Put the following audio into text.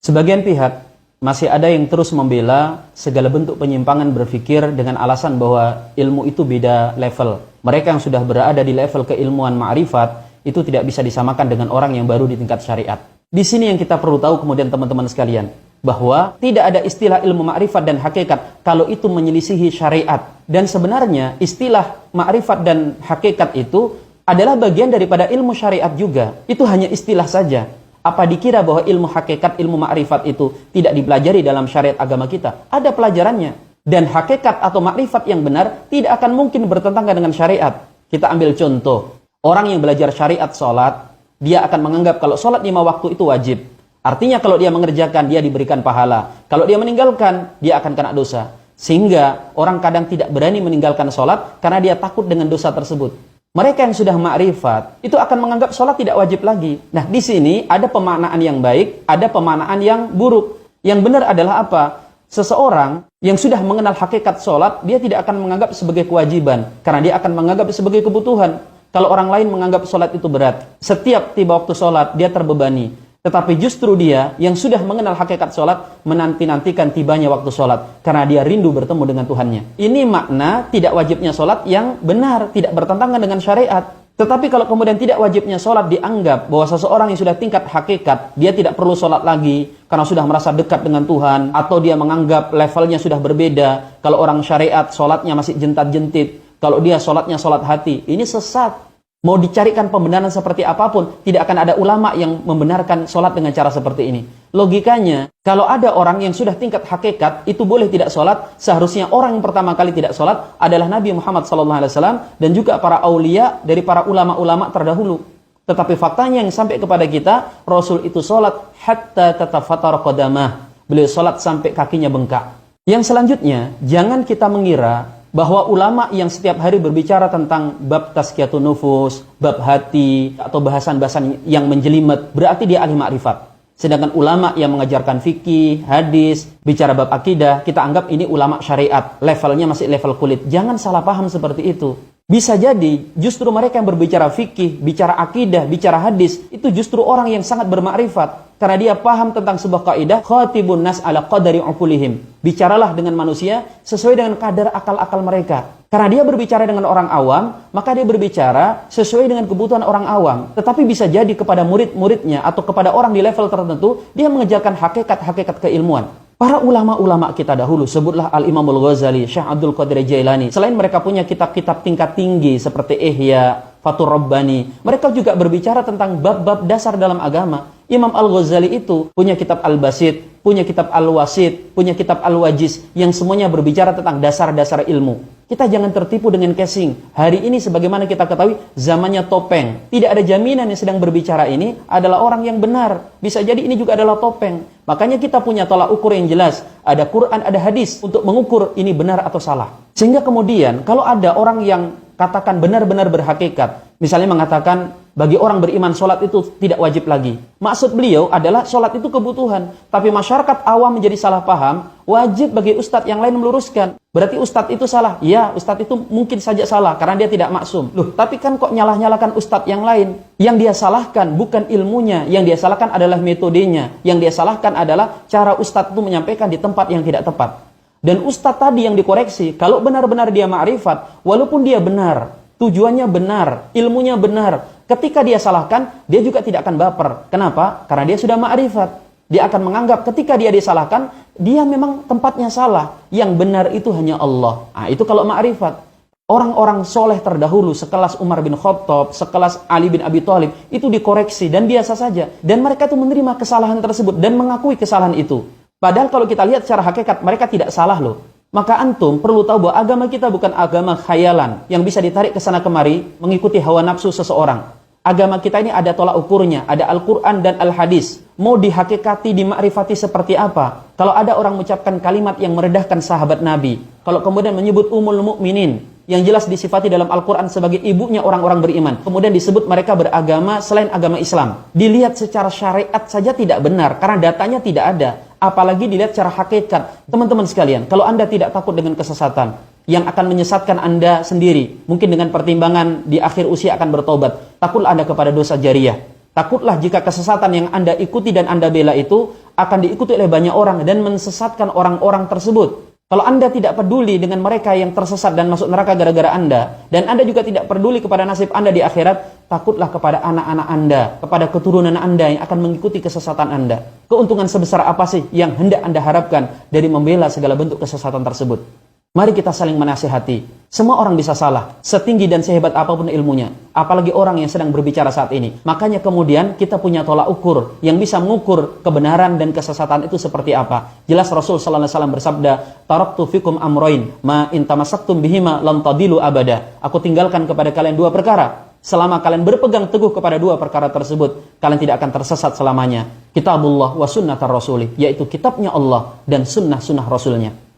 Sebagian pihak masih ada yang terus membela segala bentuk penyimpangan berpikir dengan alasan bahwa ilmu itu beda level. Mereka yang sudah berada di level keilmuan ma'rifat itu tidak bisa disamakan dengan orang yang baru di tingkat syariat. Di sini yang kita perlu tahu kemudian teman-teman sekalian, bahwa tidak ada istilah ilmu ma'rifat dan hakikat kalau itu menyelisihi syariat. Dan sebenarnya istilah ma'rifat dan hakikat itu adalah bagian daripada ilmu syariat juga. Itu hanya istilah saja. Apa dikira bahwa ilmu hakikat, ilmu ma'rifat itu tidak dipelajari dalam syariat agama kita? Ada pelajarannya. Dan hakikat atau ma'rifat yang benar tidak akan mungkin bertentangan dengan syariat. Kita ambil contoh. Orang yang belajar syariat sholat, dia akan menganggap kalau sholat 5 waktu itu wajib. Artinya kalau dia mengerjakan, dia diberikan pahala. Kalau dia meninggalkan, dia akan kena dosa. Sehingga orang kadang tidak berani meninggalkan sholat karena dia takut dengan dosa tersebut. Mereka yang sudah ma'rifat itu akan menganggap sholat tidak wajib lagi. Nah, di sini ada pemaknaan yang baik, ada pemaknaan yang buruk. Yang benar adalah apa? Seseorang yang sudah mengenal hakikat sholat, dia tidak akan menganggap sebagai kewajiban, karena dia akan menganggap sebagai kebutuhan. Kalau orang lain menganggap sholat itu berat, setiap tiba waktu sholat, dia terbebani. Tetapi justru dia yang sudah mengenal hakikat sholat menanti-nantikan tibanya waktu sholat karena dia rindu bertemu dengan Tuhannya. Ini makna tidak wajibnya sholat yang benar, tidak bertentangan dengan syariat. Tetapi kalau kemudian tidak wajibnya sholat dianggap bahwa seseorang yang sudah tingkat hakikat, dia tidak perlu sholat lagi karena sudah merasa dekat dengan Tuhan, atau dia menganggap levelnya sudah berbeda. Kalau orang syariat sholatnya masih jentat-jentit, kalau dia sholatnya sholat hati, ini sesat. Mau dicarikan pembenaran seperti apapun, tidak akan ada ulama yang membenarkan sholat dengan cara seperti ini. Logikanya, kalau ada orang yang sudah tingkat hakikat, itu boleh tidak sholat, seharusnya orang yang pertama kali tidak sholat adalah Nabi Muhammad SAW dan juga para aulia dari para ulama-ulama terdahulu. Tetapi faktanya yang sampai kepada kita, Rasul itu sholat hatta tatafatara qadamah. Beliau sholat sampai kakinya bengkak. Yang selanjutnya, jangan kita mengira bahwa ulama yang setiap hari berbicara tentang bab tazkiyatun nufus, bab hati, atau bahasan-bahasan yang menjelimet, berarti dia ahli ma'rifat. Sedangkan ulama yang mengajarkan fikih, hadis, bicara bab akidah, kita anggap ini ulama syariat, levelnya masih level kulit. Jangan salah paham seperti itu. Bisa jadi justru mereka yang berbicara fikih, bicara akidah, bicara hadis, itu justru orang yang sangat bermakrifat. Karena dia paham tentang sebuah kaidah, khatibun nas ala qadari uqulihim. Bicaralah dengan manusia sesuai dengan kadar akal-akal mereka. Karena dia berbicara dengan orang awam, maka dia berbicara sesuai dengan kebutuhan orang awam. Tetapi bisa jadi kepada murid-muridnya atau kepada orang di level tertentu, dia mengejarkan hakikat-hakikat keilmuan. Para ulama-ulama kita dahulu, sebutlah Al-Imam Al-Ghazali, Syekh Abdul Qadir Jailani. Selain mereka punya kitab-kitab tingkat tinggi seperti Ihya, Fathur Rabbani, mereka juga berbicara tentang bab-bab dasar dalam agama. Imam Al-Ghazali itu punya kitab Al-Basit, punya kitab Al-Wasit, punya kitab Al-Wajiz, yang semuanya berbicara tentang dasar-dasar ilmu. Kita jangan tertipu dengan casing. Hari ini sebagaimana kita ketahui, zamannya topeng. Tidak ada jaminan yang sedang berbicara ini adalah orang yang benar. Bisa jadi ini juga adalah topeng. Makanya kita punya tolak ukur yang jelas. Ada Quran, ada hadis untuk mengukur ini benar atau salah. Sehingga kemudian kalau ada orang yang katakan benar-benar berhakikat, misalnya mengatakan bagi orang beriman sholat itu tidak wajib lagi. Maksud beliau adalah sholat itu kebutuhan. Tapi masyarakat awam menjadi salah paham, wajib bagi ustadz yang lain meluruskan. Berarti ustadz itu salah. Ya, ustadz itu mungkin saja salah karena dia tidak maksum. Loh, tapi kan kok nyalah-nyalakan ustadz yang lain? Yang dia salahkan bukan ilmunya, yang dia salahkan adalah metodenya. Yang dia salahkan adalah cara ustadz itu menyampaikan di tempat yang tidak tepat. Dan ustadz tadi yang dikoreksi, kalau benar-benar dia ma'rifat, walaupun dia benar, tujuannya benar, ilmunya benar, ketika dia salahkan, dia juga tidak akan baper. Kenapa? Karena dia sudah ma'rifat. Dia akan menganggap ketika dia disalahkan, dia memang tempatnya salah. Yang benar itu hanya Allah. Nah, itu kalau ma'rifat. Orang-orang soleh terdahulu, sekelas Umar bin Khattab, sekelas Ali bin Abi Thalib, itu dikoreksi dan biasa saja. Dan mereka itu menerima kesalahan tersebut dan mengakui kesalahan itu. Padahal kalau kita lihat secara hakikat, mereka tidak salah loh. Maka antum perlu tahu bahwa agama kita bukan agama khayalan yang bisa ditarik ke sana kemari mengikuti hawa nafsu seseorang. Agama kita ini ada tolak ukurnya, ada Al-Quran dan Al-Hadis. Mau dihakikati, dimakrifati seperti apa? Kalau ada orang mengucapkan kalimat yang meredahkan sahabat Nabi, kalau kemudian menyebut Ummul Mukminin, yang jelas disifati dalam Al-Quran sebagai ibunya orang-orang beriman, kemudian disebut mereka beragama selain agama Islam, dilihat secara syariat saja tidak benar, karena datanya tidak ada. Apalagi dilihat secara hakikat. Teman-teman sekalian, kalau Anda tidak takut dengan kesesatan yang akan menyesatkan Anda sendiri, mungkin dengan pertimbangan di akhir usia akan bertobat, takutlah Anda kepada dosa jariyah. Takutlah jika kesesatan yang Anda ikuti dan Anda bela itu akan diikuti oleh banyak orang dan mensesatkan orang-orang tersebut. Kalau Anda tidak peduli dengan mereka yang tersesat dan masuk neraka gara-gara Anda, dan Anda juga tidak peduli kepada nasib Anda di akhirat, takutlah kepada anak-anak Anda, kepada keturunan Anda yang akan mengikuti kesesatan Anda. Keuntungan sebesar apa sih yang hendak Anda harapkan dari membela segala bentuk kesesatan tersebut? Mari kita saling menasihati. Semua orang bisa salah, setinggi dan sehebat apapun ilmunya. Apalagi orang yang sedang berbicara saat ini. Makanya kemudian kita punya tolak ukur yang bisa mengukur kebenaran dan kesesatan itu seperti apa. Jelas Rasul sallallahu alaihi wasallam bersabda, "Taraktu fikum amroin, ma in tamassaktum bihima lan tadilu abada." Aku tinggalkan kepada kalian dua perkara. Selama kalian berpegang teguh kepada dua perkara tersebut, kalian tidak akan tersesat selamanya. Kitabullah wa sunnatar rasuli, yaitu kitabnya Allah dan sunnah-sunnah Rasulnya.